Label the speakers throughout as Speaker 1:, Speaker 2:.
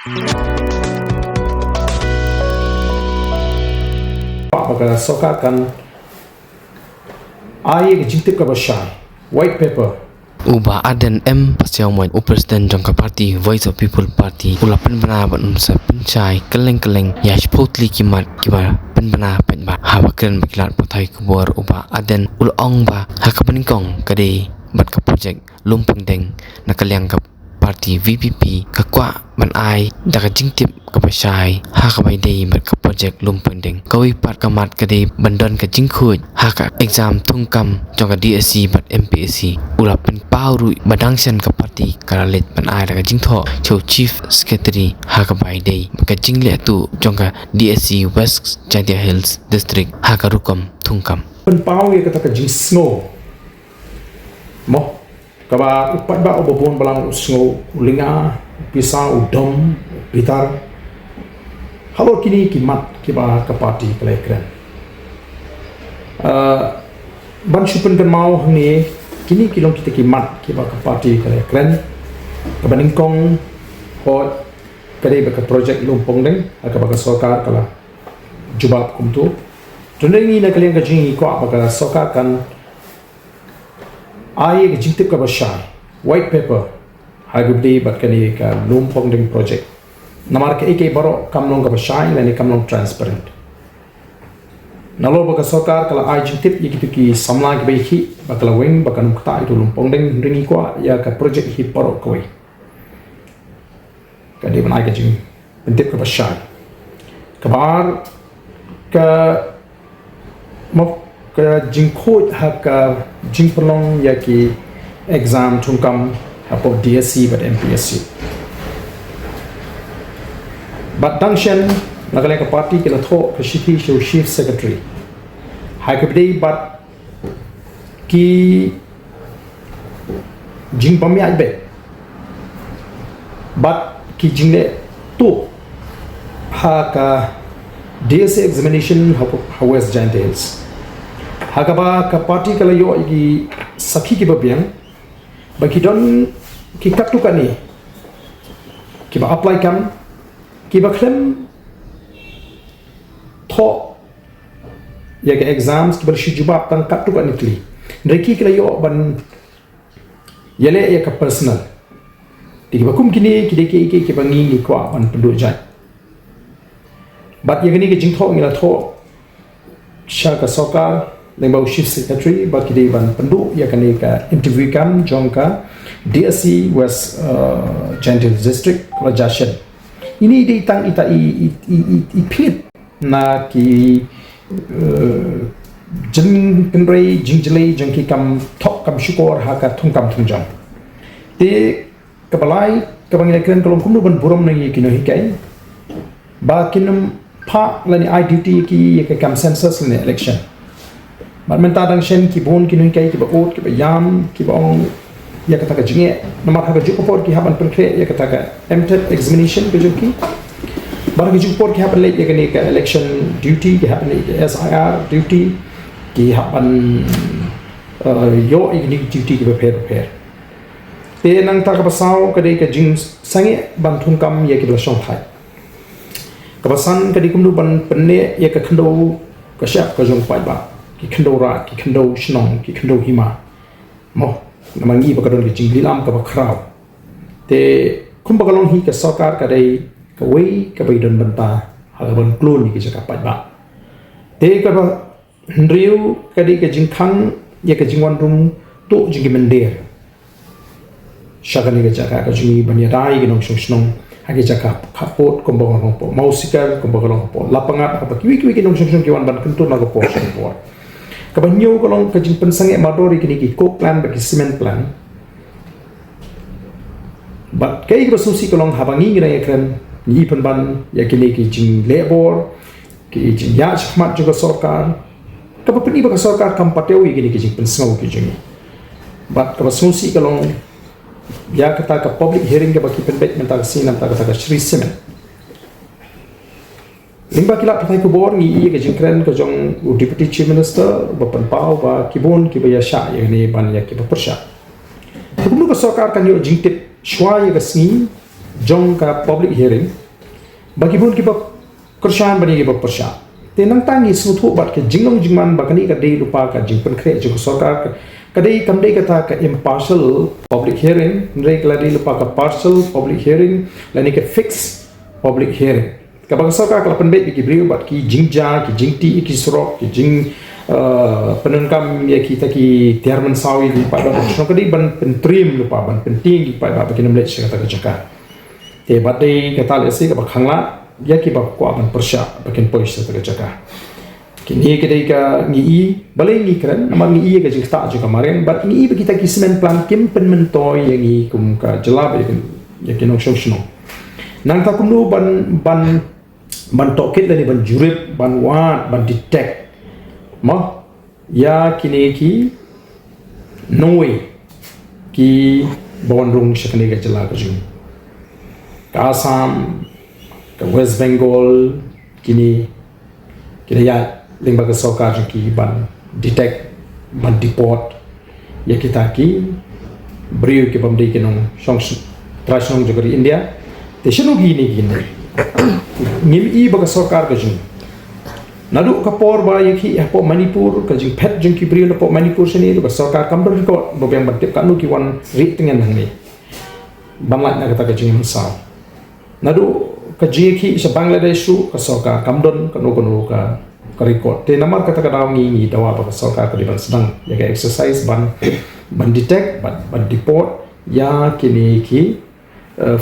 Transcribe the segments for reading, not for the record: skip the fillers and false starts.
Speaker 1: Maka Sorkar kan ai ke jintip ka basai white paper
Speaker 2: Bah Ardent pasiang mo President jangka parti Voice of People Party ula Pynbna ban sa pencai keleng yash potli kimat kiba Pynbna paidbah hawakan bakilat potai kubor Bah Ardent ul ong ba hakapaningkong kade bat ka project lumpang deng nakaliang ka parti VPP ka kwa ban ai daga jingtip ka basai hakabai dei bat ka project lumpang deng kawi pat kamat kade bandon ka jingkhut haka exam tungkam jong ka DSC bat MPSC ula pen pauru badangsan ka parti karalet ban ai daga jingtho cho chief secretary hakabai dei ka jingle tu jong ka DSC West Chandia Hills district haka Rupang tungkam
Speaker 1: pen pau ye kata ka jing snow mo kaba upat ba obobon balang snow ulinga pisang udom pitar halo kini kimat kiba ka parti pelekran ban supen kan mau ni kini kilong kita kimat kiba ka parti pelekran kabaningkong hot kade ba ka project lumpong deng ka ba ka Sorkar kala jubab kumtu tunai ni na kalian ka jingi ko ba ka Sorkar kan ai ke jintip ka basai white paper hagubdi bat kani ka lumpong ding project namar ke eke baro kamlong ka basai lani kamlong transparent nalo ba ka Sorkar kala ai jintip ye ki samla ke behi bakala wing bakanum kta itu lumpong ding ringi ko ya ka project hi baro koi ka di banai ka jing jintip ka basai kabar ka ke jingkhot haka jingpelong yaki exam tungkam hapo DSC but MPSC but dangshan nagale ka party ke latho ke shithi show chief secretary hakabdei but ki jingpam ya be but ki jingle tu haka DSC examination hapo West Giant Hills hagaba ka parti kala yo igi sakhi ki babiang baki don ki katu kani ki ba apply kam ki ba klem tho ya ke exams ki ba shi jubab tan katu kani kli reki kala yo ban yale ya ka personal ki ba kum kini ki de ki ba ngi ni kwa ban pendu jai bat ya gani ke jing tho ngila tho sha ka Sorkar lembau chief secretary baki di ban pendu ya kani ka interview kam jongka DSC West Gentle District Rajashan ini di tang ita i pit na ki jeng penrei jingjele jengki kam tok kam syukur haka tungkam tungjam te kabalai kabangilakran kolom kumdu ban buram nang kino hikai ba kinum pa lani IDT ki ya kam census lani election mat menta dang shen ki bon ki nun kai ki ba ot ki ba yam ki ba ong ya kata ka jinge nomor ha ka jukopor ki haban perkre ya kata ka MTET examination ke juki bar ki jukopor ki haban le ya kani ka election duty ki haban le SIR duty ki haban yo igni duty ki ba prepare te nang ta ka pasau ka de ka jing sange ban thung kam ya ki ba song thai ka basan ka di kum du ban penne ya ka khndo ka sha ka jong pai ba ki khendo ra ki khendo shnong ki khendo hima mo namangi bakadon ki jinglam ka bakrao te kum bakalong hi ka Sorkar ka dei ka wei ka baidon banta halaban klun ki jaka paidbah te ka ba ndriu ka dei ka jingkhang ya ka jingwan rum to jingi mender shagani ka jaka ka jingi banya dai ki nong shnong hagi jaka kapot kum bakalong po mausikal kum bakalong po lapangat apa kiwi ki nong shnong ki wan ban kentur na ko po shnong kabanyo kolong ka jing pensange madori kini ki coke plan bagi cement plan but kai ko susi kolong habangi ngira yakran ni penban yakini ki jing labor ki jing ya chmat juga Sorkar ka papni ba Sorkar kam pateu kini ki jing pensau ki jing but ka susi kolong ya kata ka public hearing ka baki penbet mental sinam ta kata ka Shri Cement limba kila patai ko bor ni ye ke jingkren ko jong deputy chief minister ba panpau ba kibon ki ba ya sha ye ni ban ya ki ba persha ko ko Sorkar kan yo jingtip shwa ye ga sni jong ka public hearing bagi pun kita kerjaan bani kita persya te nang tangi sutu bat ke jinglong jingman bakani ka dei lupa ka jing pen kre jong sorkar ka dei kam dei kata ka impartial public hearing rei ka dei lupa ka partial public hearing lani ka fix public hearing ka bang sorkar ka pen bet ki brio bat ki jingja ki jingti ki surok ki jing penengkam ya kita ki tiarman sawi di pada so ka dei ban pentrim lupa ban penting ki pada bakin mlet kata ka jaka te badai kata lesi ka bakhangla ya ki ba ko ban persya bakin pois ta ka jaka kini kedai ka ngi balai ngi kran nama ngi ka jing ta ju kemarin bat ngi kita ki semen plan kim pen mentoy yang ngi kum ka jelab ya ki nong shosno nang ta kum nu ban tokit dan ban jurip ban wat ban detect ma ya kini ki noe ki bondrung shakne ka jela ka ju ka Assam ke West Bengal kini ya lembaga Sorkar ki ban detect ban deport ya kita ki beriu ki bamdei ki nong song trasong jogari India te shinu gini ngim i baga Sorkar ka jing nadu ka por ba yaki hapo Manipur ka jing pet jing ki beriu hapo Manipur sini ba Sorkar kam record bo bang batip ka nu ki wan rit tengen nang ni banlat na kata ka jing sao nadu ka jiki sa Bangladesh ka Sorkar kamdon ka no ka record te namar kata ka daw ngi dawa ba Sorkar ka di ban sedang ya ka exercise ban detect ban deport ya kini ki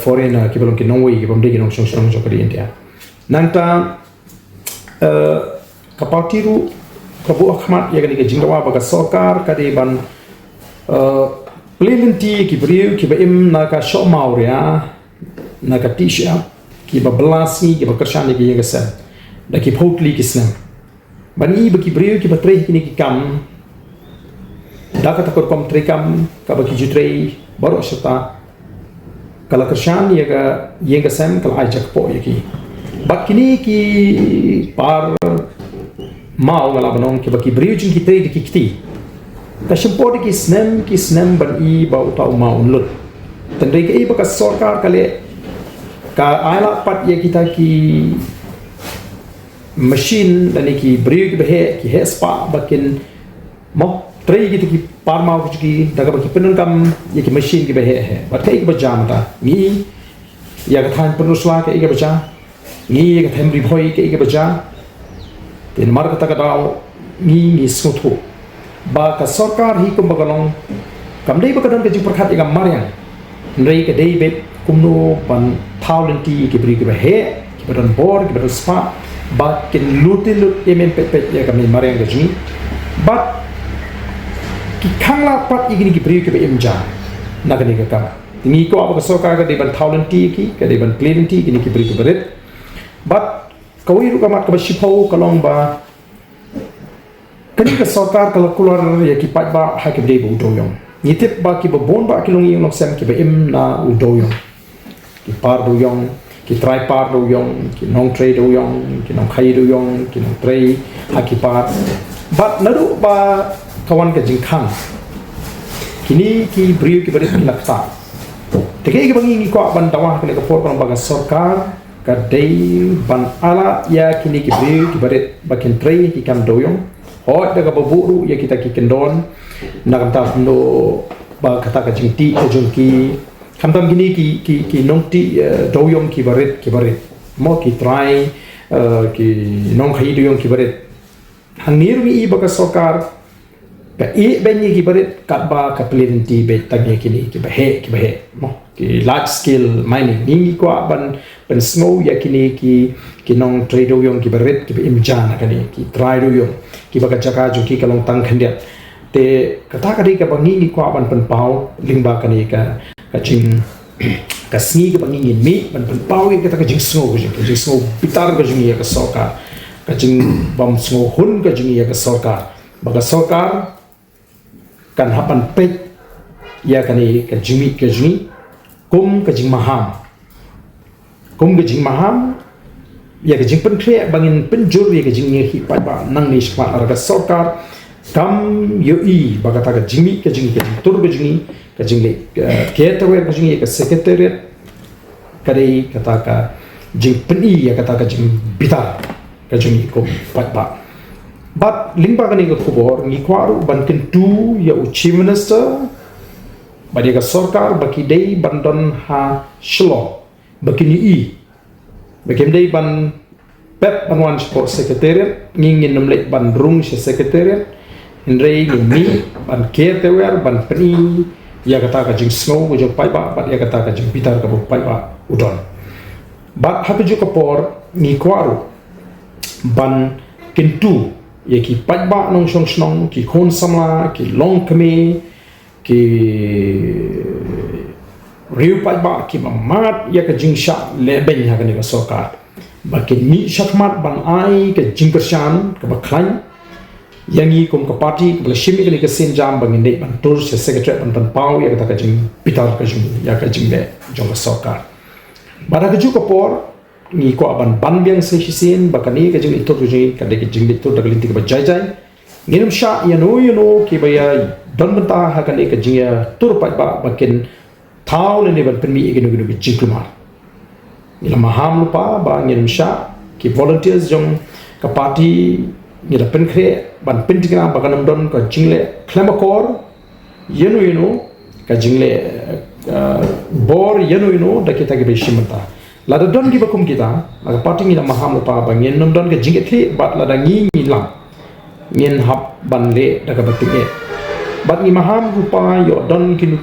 Speaker 1: foreigner ki belum ki nongwi ki bamde ki nong song ka di India nanta ka partiru ka bu akhmat ya kini ka jingdawa ba Sorkar ka di ban plenty ki beriu ki ba im na ka show mauria na ka t-shirt ki ba belasi ki ba kershani ki yega sen da ki photli ki snem bani ba ki brio ki ba tre ki ni ki kam da ka takor kom tre kam ka ba ki jutre baro shata kala kershani yega sen kala ajak po yeki ba kini ki par mau ngala banong ki ba ki brio jin ki tre ki kiti ka shimpo ki snem ban i ba uta mau lut tandai ka i ba ka Sorkar kale ka ala pat ya kita ki machine dan ki beriu ki behe ki hespa bakin mo trei gitu ki parma ki daga baki penungkam ya ki machine ki behe he bat kai ki bajam ta ni ya ka than penusla ka ki baja ni ka themri bhoi ka ki baja tin mar ka ta daw ni suthu ba ka Sorkar hi kum bagalong kam dei ba ka don ka ji prakhat ya mariang rei ka dei be kumno pan talenti ki beri ki behe ki badan bor ki badan spa ba kin lutil emen pet ya kami mariang gaji but ki khangla pat igini ki beri ki be imja nagani ka kama tingi ko apa ka Sorkar ka deban talenti ki ka deban plenty kini ki beri ki berit but kawi ru kamat ka shipau kalong ba kani ka Sorkar kala kular ya ki paidbah ha ki beri bu doyong nitip ba ki bon ba ki longi nok sem ki be im na u doyong ki par do yong ki try par do yong ki nong trade do yong ki nong khai do yong ki nong tray ha ki par but nadu ba kawan ka jingkhang kini ki brio ki bari lakta tege ki bangi ko ban dawa ka ka por ba Sorkar ka dei ban ala ya kini ki brio ki bari bakin tray ki kam do yong ho daga baburu ya kita ki kendon na kata no ba kata ka jingti o jongki kamtam gini ki nongti doyong ki barit mo ki try ki nong khai doyong ki barit hangir mi ba ka Sorkar ka e benyi ki barit ka ba ka plenty be tagye kini ki bahe mo ki large scale mining ni ko ban snow ya kini ki nong trade doyong ki barit ki imjana kani ki try doyong ki ba ka jaka ju ki kalong tang khandet te kata kadi ka bangi ko ban pen pau lingba kani ka jing ka sni ka bangi mi ban pen pau ka ta ka jing snow pitar ka jing ya ka Sorkar ka jing bam snow hun ka jing ya ka Sorkar baga Sorkar kan hapan pet ya kani ka jimi kum ka jing maham ya ka jing pen kre bangin penjur ya ka jing hi pa ba nang ni spa ka Sorkar kam yoi baga ta ka jimi ka jing tur ka jing le caterware ka jing ka secretariat kari kata ka jing peni ya kata ka jing bitar ka jing ko paidbah but lingba kani ka kubor ngi kwaru ban kentu ya chief minister badi ka Sorkar baki dei bandon ha shlo baki ni baki dei ban pep banwan sport secretariat ngin namlek ban rung secretariat Indrei ni ban ketewer ban peni ya kata ka jing snow ko jong paidbah bat ya kata ka jing bitar ka paidbah udon bat hatu ju kapor ni kwaru ban kentu ya ki paidbah nong song snong ki khon samla ki long kame ki riu paidbah ki mamat ya ka jing sha leben ya ka ni ka Sorkar bakin mi shakmat ban ai ka jing persyan ka baklan yang ini kum ke parti bila shimi kini kesin jam bangin dek bantur se sekretariat ban pau ya kata kajing pitar kajing ya kajing le jong ke Sorkar pada keju kapor ni ko aban ban biang se hisin bakani kajing itu kajing kade kajing itu dak linti ke bajai jai nginum sha ya no ki baya don benta ha kani kajing ya tur paidbah bakin tau ne ban permi iginu ginu kajing kumar ila maham lupa ba nginum sha ki volunteers jong ke parti ngira penkre ban pentinga baganam don ka jingle klemakor yenu ka jingle bor yenu da kita ge beshimata lada don gi bakum kita laga party ngira maham pa bangin nom don ka jingle the bat lada ngi lam ngin hab ban le da ka batige bat ni maham rupa yo don kinu